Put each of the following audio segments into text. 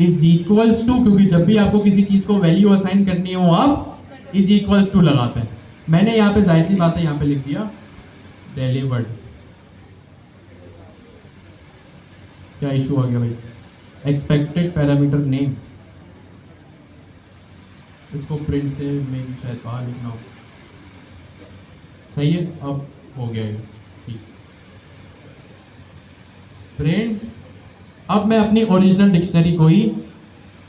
Is equals to, क्योंकि जब भी आपको किसी चीज को वैल्यू असाइन करनी हो आप इज इक्वल्स टू लगाते हैं। मैंने यहाँ पे जाहिर सी बात है यहाँ पे लिख दिया डिलीवर्ड। क्या इशू आ गया भाई? एक्सपेक्टेड पैरामीटर नेम, इसको प्रिंट से मैं शायद बाहर लिखना हो। सही है, अब हो गया ये ठीक। प्रिंट, अब मैं अपनी ओरिजिनल डिक्शनरी को ही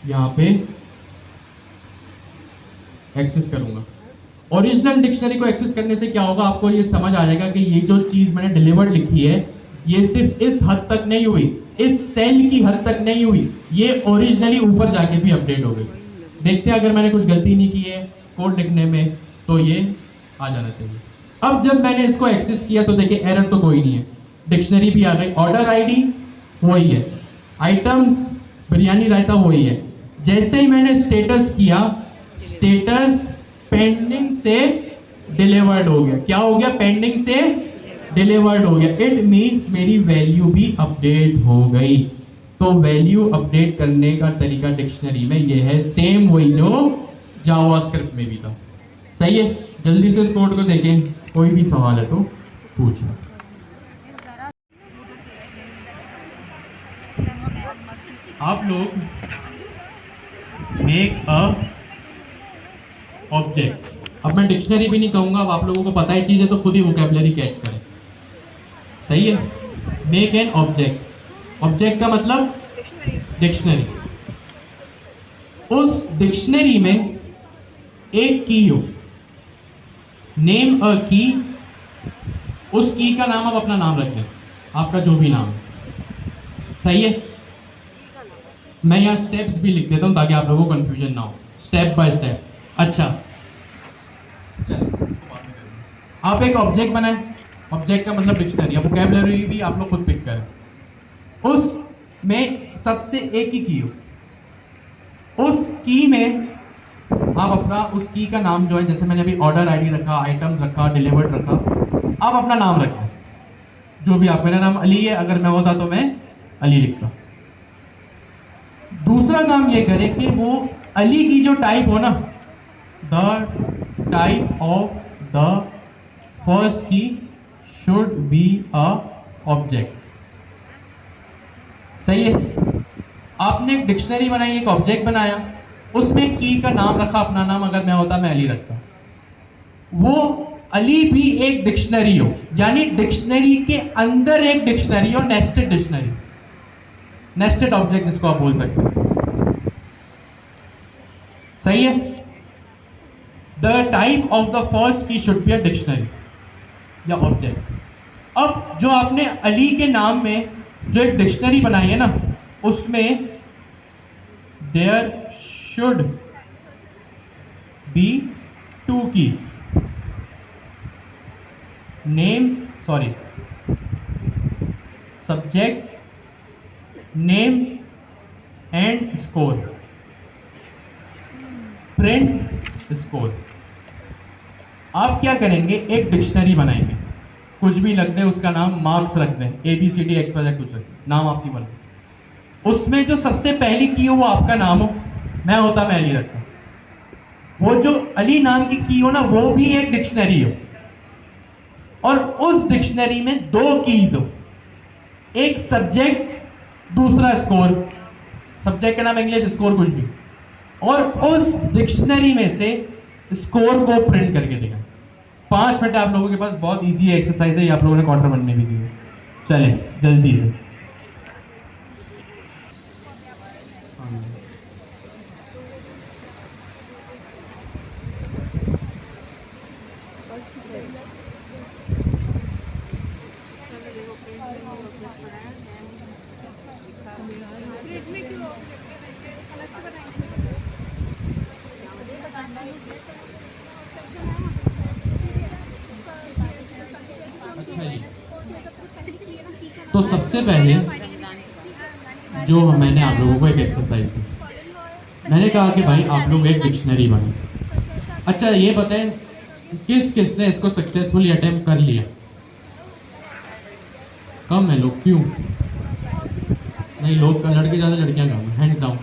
यहाँ पे एक्सेस करूंगा। ओरिजिनल डिक्शनरी को एक्सेस करने से क्या होगा, आपको ये समझ आ जाएगा कि ये जो चीज मैंने डिलीवर्ड लिखी है ये सिर्फ इस हद तक नहीं हुई, इस सेल की हद तक नहीं हुई, ये ओरिजिनली ऊपर जाके भी अपडेट हो गई। देखते हैं अगर मैंने कुछ गलती नहीं की है कोड लिखने में तो ये आ जाना चाहिए। अब जब मैंने इसको एक्सेस किया तो देखिए एरर तो कोई नहीं है, डिक्शनरी भी आ गई, ऑर्डर आईडी वही है, आइटम्स बिरयानी रायता वही है। जैसे ही मैंने स्टेटस किया, स्टेटस पेंडिंग से डिलीवर्ड हो गया। क्या हो गया? पेंडिंग से डिलीवर्ड हो गया। इट मींस मेरी वैल्यू भी अपडेट हो गई। तो वैल्यू अपडेट करने का तरीका डिक्शनरी में ये है, सेम वही जो जावास्क्रिप्ट में भी था। सही है, जल्दी से इस कोड को देखें, कोई भी सवाल है तो पूछो। आप लोग मेक अ ऑब्जेक्ट, अब मैं डिक्शनरी भी नहीं कहूंगा, अब आप लोगों को पता है चीज है तो खुद ही वोकैबुलरी कैच करें। सही है, मेक एन ऑब्जेक्ट, ऑब्जेक्ट का मतलब डिक्शनरी। उस डिक्शनरी में एक की हो, नेम अ की, उस की का नाम आप अपना नाम रख दें, आपका जो भी नाम है। सही है, मैं यहाँ स्टेप्स भी लिख देता हूं ताकि आप लोगों को कंफ्यूजन ना हो, स्टेप बाय स्टेप। अच्छा चलो, आप एक ऑब्जेक्ट बनाएं, ऑब्जेक्ट का मतलब डिक्शनरी, अब वोकैबुलरी भी आप लोग खुद पिक करें। उस में सबसे एक ही की हो, उस की में आप अपना उस की का नाम जो है, जैसे मैंने अभी ऑर्डर आईडी रखा, आइटम्स रखा, डिलीवर्ड रखा, आप अपना नाम रखें जो भी आप, मेरा नाम अली है, अगर मैं होता तो मैं अली लिखता। दूसरा काम ये करें कि वो अली की जो टाइप हो ना, the type of the first key should be a object. सही है, आपने एक डिक्शनरी बनाई, एक ऑब्जेक्ट बनाया, उसमें की का नाम रखा अपना नाम, अगर मैं होता मैं अली रखता। वो अली भी एक डिक्शनरी हो, यानी डिक्शनरी के अंदर एक डिक्शनरी हो, नेस्टेड डिक्शनरी, नेस्टेड ऑब्जेक्ट जिसको आप बोल सकते हैं। सही है, the type of the first key should be a dictionary या ऑब्जेक्ट। अब जो आपने अली के नाम में जो एक डिक्शनरी बनाई है ना, उसमें there should be two keys, name, sorry, subject name and score, print score. आप क्या करेंगे, एक डिक्शनरी बनाएंगे, कुछ भी रख दें, उसका नाम मार्क्स रख दें, ABCD XYZ कुछ रख दें, नाम आपकी बना। उसमें जो सबसे पहली की हो वो आपका नाम हो, मैं होता मैं अली रखता। वो जो अली नाम की हो ना, वो भी एक डिक्शनरी हो, और उस डिक्शनरी में दो कीज हो, एक सब्जेक्ट दूसरा स्कोर, सब्जेक्ट का नाम इंग्लिश, स्कोर कुछ भी, और उस डिक्शनरी में से स्कोर को प्रिंट करके देगा। 5 मिनट आप लोगों के पास, बहुत इजी एक्सरसाइज है, ये आप लोगों ने क्वार्टर 1 में भी दी है। चले जल्दी से, अच्छा जी। तो सबसे पहले जो मैंने आप लोगों को एक एक्सरसाइज दी, मैंने कहा कि भाई आप लोग एक डिक्शनरी बनाएं। अच्छा ये बताएं किस किसने इसको सक्सेसफुली अटेम्प्ट कर लिया? कम है लोग, क्यों नहीं? लोग का, लड़के ज़्यादा लड़कियां कम, हैंड डाउन।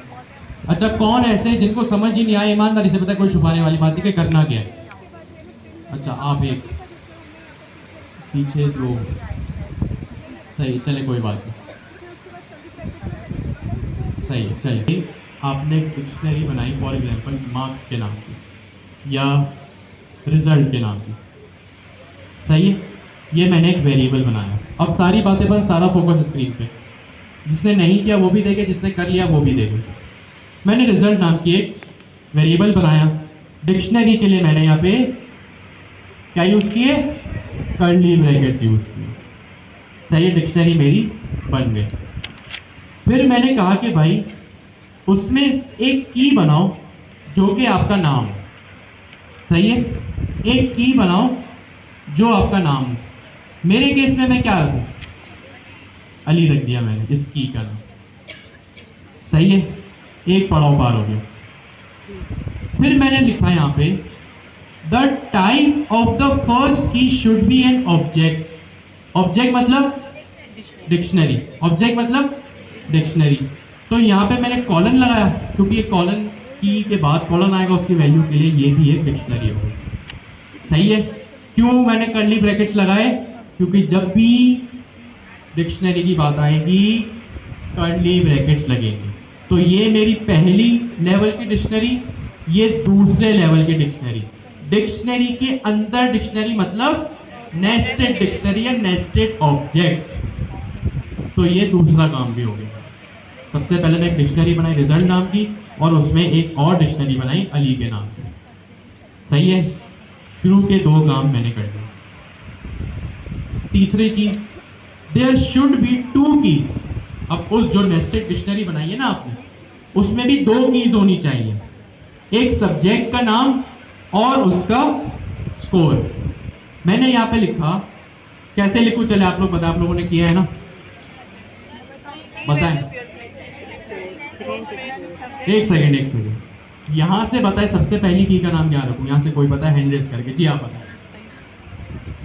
अच्छा, कौन ऐसे जिनको समझ ही नहीं आया, ईमानदारी से पता है, कोई छुपाने वाली बात नहीं कि करना क्या है। अच्छा, आप एक पीछे दो, सही, चले कोई बात नहीं, सही चलिए। आपने डिक्शनरी बनाई फॉर एग्जांपल मार्क्स के नाम की या रिजल्ट के नाम की, सही है। ये मैंने एक वेरिएबल बनाया। अब सारी बातें बस, सारा फोकस स्क्रीन पे। जिसने नहीं किया वो भी देखे, जिसने कर लिया वो भी देखे। मैंने रिजल्ट नाम की एक वेरिएबल बनाया। डिक्शनरी के लिए मैंने यहाँ पे क्या यूज़ किए, कर्ली ब्रैकेट्स यूज़ किए, सही है। डिक्शनरी मेरी बन गई। फिर मैंने कहा कि भाई उसमें एक की बनाओ जो कि आपका नाम हो, सही है। एक की बनाओ जो आपका नाम हो। मेरे केस में मैं क्या रखूं, अली रख दिया मैंने इस की का नाम, सही है। एक पड़ाव पार हो गया। फिर मैंने लिखा यहाँ पे the type of the first key should be an object. Object मतलब डिक्शनरी, ऑब्जेक्ट मतलब डिक्शनरी। तो यहाँ पे मैंने कॉलन लगाया क्योंकि ये कॉलन की के बाद कॉलन आएगा उसकी वैल्यू के लिए, ये भी एक डिक्शनरी होगी, सही है। क्यों मैंने कर्ली ब्रैकेट्स लगाए, क्योंकि जब भी डिक्शनरी की बात आएगी कर्ली ब्रैकेट्स लगेंगे। तो ये मेरी पहली लेवल की डिक्शनरी, ये दूसरे लेवल की डिक्शनरी। डिक्शनरी के अंदर डिक्शनरी मतलब नेस्टेड डिक्शनरी या नेस्टेड ऑब्जेक्ट। तो ये दूसरा काम भी हो गया। सबसे पहले मैं एक डिक्शनरी बनाई रिजल्ट नाम की, और उसमें एक और डिक्शनरी बनाई अली के नाम की, सही है। शुरू के दो काम मैंने कर दिए। तीसरी चीज, there should be two keys. अब उस जो नेस्टेड डिक्शनरी बनाई है ना आपने, उसमें भी दो कीज होनी चाहिए, एक सब्जेक्ट का नाम और उसका स्कोर। मैंने यहाँ पे लिखा, कैसे लिखूं, चले आप लोग बताएं, आप लोगों ने किया है ना, बताएं। एक सेकेंड यहां से बताएं सबसे पहली की का नाम क्या रखूं। यहां से कोई बताए हैंड रेस करके, जी आप बताएं।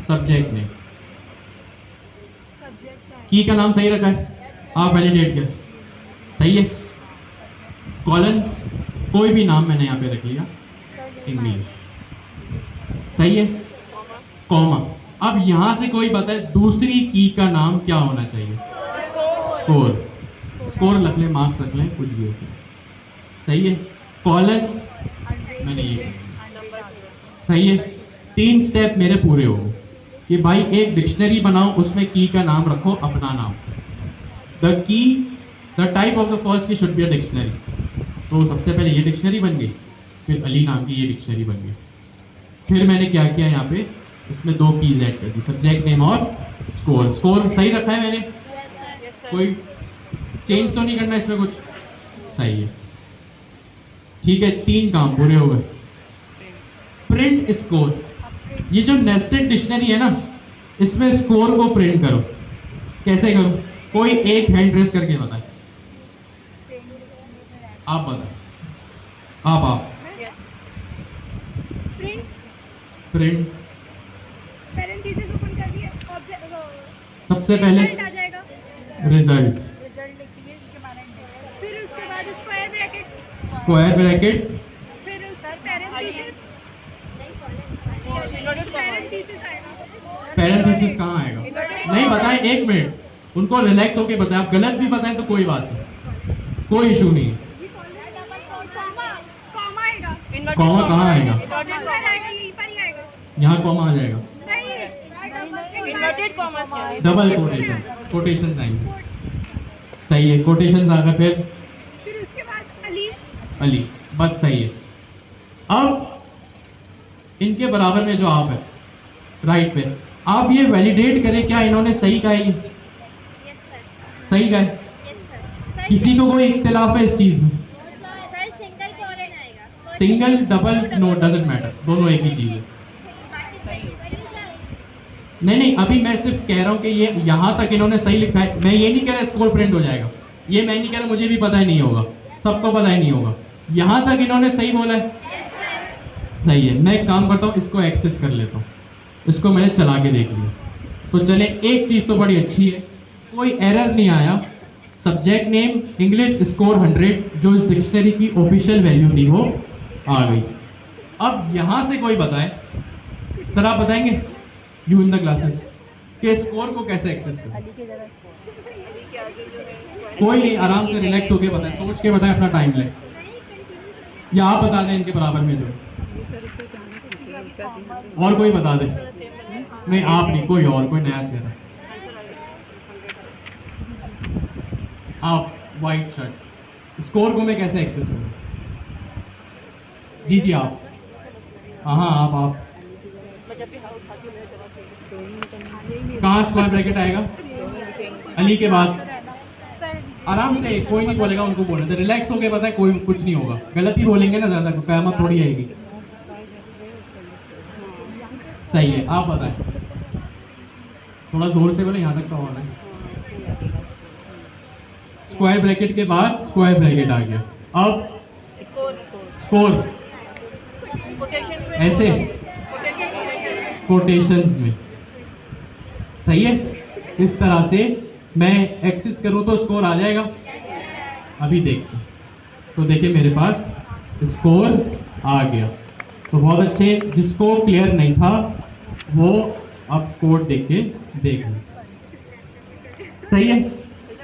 सब्जेक्ट ने की का नाम सही रखा है, आप वैलिडेट कर, सही है। कॉलन कोई भी नाम मैंने यहाँ पे रख लिया, इंग्लिश, सही है। कॉमा, अब यहां से कोई बताए दूसरी की का नाम क्या होना चाहिए, स्कोर। स्कोर रख ले, मार्क्स रख लें, कुछ भी होता है, सही है। कॉलन मैंने ये, सही है। 3 स्टेप मेरे पूरे हो गए कि भाई एक डिक्शनरी बनाओ, उसमें की का नाम रखो अपना नाम। The key, the type of the first key should be a dictionary. तो सबसे पहले ये डिक्शनरी बन गई, फिर अली नाम की ये डिक्शनरी बन गई। फिर मैंने क्या किया, यहाँ पे इसमें 2 कीज ऐड कर दी, सब्जेक्ट नेम और स्कोर। स्कोर सही रखा है मैंने, कोई चेंज तो नहीं करना इसमें कुछ, सही है, ठीक है। 3 काम पूरे हो गए। प्रिंट स्कोर, ये जो नेस्टेड डिक्शनरी है ना, इसमें स्कोर को प्रिंट करो। कैसे करो, कोई एक हैंड रेस करके बताए, आप बताए, आप प्रिंट सबसे पहले रिजल्ट, फिर उसके बाद स्क्वायर ब्रैकेट, फिर पैरेंथेसिस कहाँ आएगा, नहीं बताएं, 1 मिनट, उनको रिलैक्स होके बताएं। आप गलत भी बताएं तो कोई बात नहीं, कोई इशू नहीं है। कॉमा कहाँ आएगा, यहाँ कॉमा आ जाएगा, डबल कोटेशन, कोटेशन आएंगे, सही है। कोटेशन आ गए, फिर उसके बाद अली, बस सही है। अब इनके बराबर में जो आप है राइट पे, आप ये वैलिडेट करें क्या इन्होंने सही कहा है, सही कहा है, किसी को कोई इख्तिलाफ है इस चीज में, single double no doesn't matter, दोनों एक ही चीज है। नहीं, अभी मैं सिर्फ कह रहा हूं कि ये यहां तक इन्होंने सही लिखा है। मैं ये नहीं कह रहा स्कोर प्रिंट हो जाएगा, ये मैं नहीं कह रहा, मुझे भी पता ही नहीं होगा, सबको पता ही नहीं होगा। यहां तक इन्होंने सही बोला है, नहीं है। मैं एक काम करता हूं, इसको एक्सेस कर लेता हूं, इसको मैंने चला के देख लिया। तो चले, एक चीज तो बड़ी अच्छी है, कोई एरर नहीं आया, सब्जेक्ट नेम इंग्लिश, स्कोर 100, जो इस डिक्शनरी की ऑफिशियल वैल्यू थी वो आ गई। अब यहां से कोई बताए, सर आप बताएंगे यू इन द क्लासेस के स्कोर को कैसे एक्सेस करें? कोई नहीं, आराम से रिलैक्स होके बताएं, सोच के बताएं, अपना टाइम लें, या आप बता दें इनके बराबर में जो, और कोई बता दे। नहीं आप नहीं, कोई और, कोई नया चेहरा। आप वाइट शर्ट, स्कोर को मैं कैसे एक्सेस करूं? जी आप, हाँ आप कहाँ स्क्वायर ब्रैकेट आएगा? अली के बाद। आराम से, कोई नहीं बोलेगा, उनको बोलने दे, रिलैक्स होके बताए, कोई कुछ नहीं होगा। गलत ही बोलेंगे ना ज्यादा, क़यामत थोड़ी आएगी। सही है, आप बताएं, थोड़ा जोर से बोले, यहाँ तक का होना है। स्क्वायर ब्रैकेट के बाद स्क्वायर ब्रैकेट आ गया, अब स्कोर ऐसे कोटेशंस में। सही है, इस तरह से मैं एक्सेस करूं तो स्कोर आ जाएगा। अभी देखते, तो देखिए मेरे पास स्कोर आ गया। तो बहुत अच्छे, जिसको क्लियर नहीं था वो अब कोड देख के देख लें। सही है,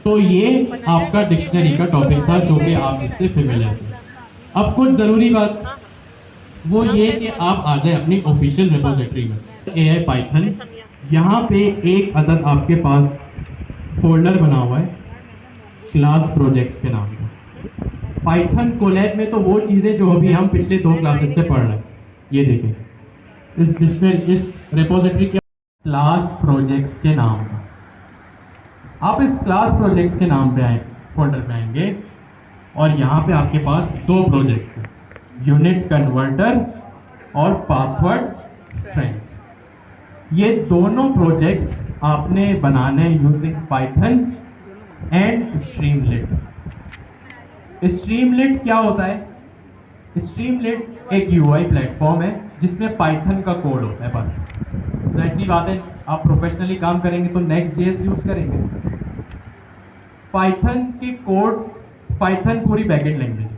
तो ये आपका डिक्शनरी का टॉपिक था जो कि आप इससे फेमिलियर थे। अब कुछ ज़रूरी बात वो ये कि आप आ जाए अपनी ऑफिशियल रिपोजिटरी में AI पाइथन। यहाँ पे एक अदर आपके पास फोल्डर बना हुआ है क्लास प्रोजेक्ट्स के नाम का। पाइथन कोलैब में तो वो चीज़ें जो अभी हम पिछले 2 क्लासेस से पढ़ रहे हैं, ये देखें इस डिक्शनरी, इस रिपोजिटरी के क्लास प्रोजेक्ट्स के नाम का। आप इस क्लास प्रोजेक्ट्स के नाम पे आए, फोल्डर पे आएंगे और यहाँ पे आपके पास 2 प्रोजेक्ट्स हैं, यूनिट कन्वर्टर और पासवर्ड स्ट्रेंथ। ये दोनों प्रोजेक्ट्स आपने बनाने यूजिंग पाइथन एंड स्ट्रीमलिट। स्ट्रीमलिट क्या होता है? स्ट्रीमलिट एक UI प्लेटफॉर्म है जिसमें पाइथन का कोड होता है। बस जाहिर सी बात है, आप प्रोफेशनली काम करेंगे तो Next.js यूज करेंगे। पाइथन के कोड, पाइथन पूरी बैकएंड लैंग्वेज,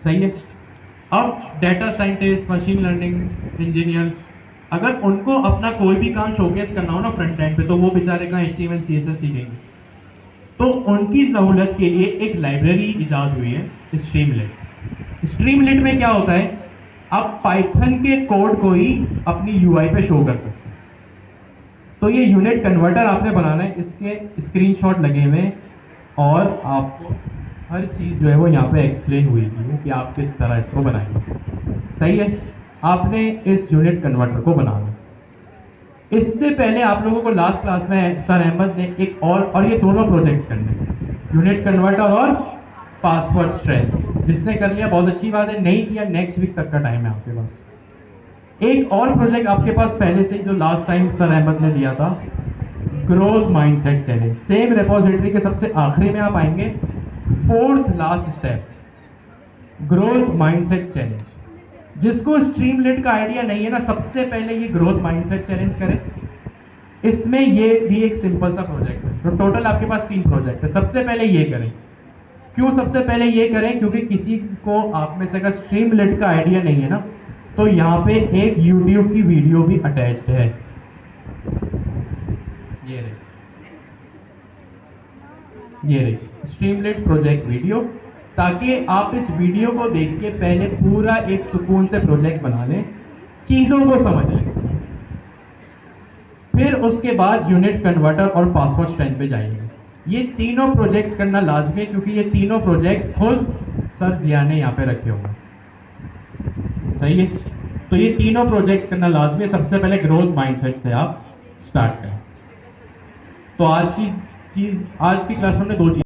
सही है। अब data scientist, machine learning engineers, अगर उनको अपना कोई भी काम शोकेस करना हो ना फ्रंट एंड पे, तो वो बेचारे का HTML CSS सीखेंगे। तो उनकी सहूलत के लिए एक लाइब्रेरी इजाद हुई है स्ट्रीमलिट। स्ट्रीमलिट में क्या होता है, आप पाइथन के कोड को ही अपनी UI पे शो कर सकते हैं। तो ये यूनिट कन्वर्टर आपने बनाना है, इसके स्क्रीनशॉट लगे हुए हैं और आपको हर चीज़ जो है वो यहाँ पे एक्सप्लेन हुई है कि आप किस तरह इसको बनाएंगे। सही है, आपने इस यूनिट कन्वर्टर को बनाना। इससे पहले आप लोगों को लास्ट क्लास में सर अहमद ने एक और ये दोनों प्रोजेक्ट्स करने, यूनिट कन्वर्टर और पासवर्ड स्ट्रेंथ। जिसने कर लिया बहुत अच्छी बात है, नहीं किया नेक्स्ट वीक तक का टाइम है आपके पास। एक और प्रोजेक्ट आपके पास पहले से जो लास्ट टाइम सर अहमद ने दिया था, growth mindset challenge. Same repository के सबसे आखिरी में आप आएंगे, 4th last step, growth mindset challenge. जिसको स्ट्रीमलिट का आइडिया नहीं है ना, सबसे पहले ये ग्रोथ माइंडसेट चैलेंज करें। इसमें ये भी एक सिंपल सा प्रोजेक्ट है। तो टोटल आपके पास 3 प्रोजेक्ट है। सबसे पहले ये करें। क्यों सबसे पहले ये करें? क्योंकि किसी को आप में से अगर स्ट्रीमलिट का आइडिया नहीं है ना, तो यहाँ पे एक YouTube की वीडियो भी अटैच्ड है, ये रही स्ट्रीमलिट प्रोजेक्ट वीडियो, ताकि आप इस वीडियो को देख के पहले पूरा एक सुकून से प्रोजेक्ट बना लें, चीज़ों को समझ लें, फिर उसके बाद यूनिट कन्वर्टर और पासवर्ड स्ट्रेंथ पे जाएंगे। ये तीनों प्रोजेक्ट्स करना लाजमी है, क्योंकि ये तीनों प्रोजेक्ट्स खुद सर जिया ने यहाँ पे रखे होंगे। सही है, तो ये तीनों प्रोजेक्ट्स करना लाजमी है। सबसे पहले ग्रोथ माइंडसेट से आप स्टार्ट करें। तो आज की क्लास में हमने 2 चीज़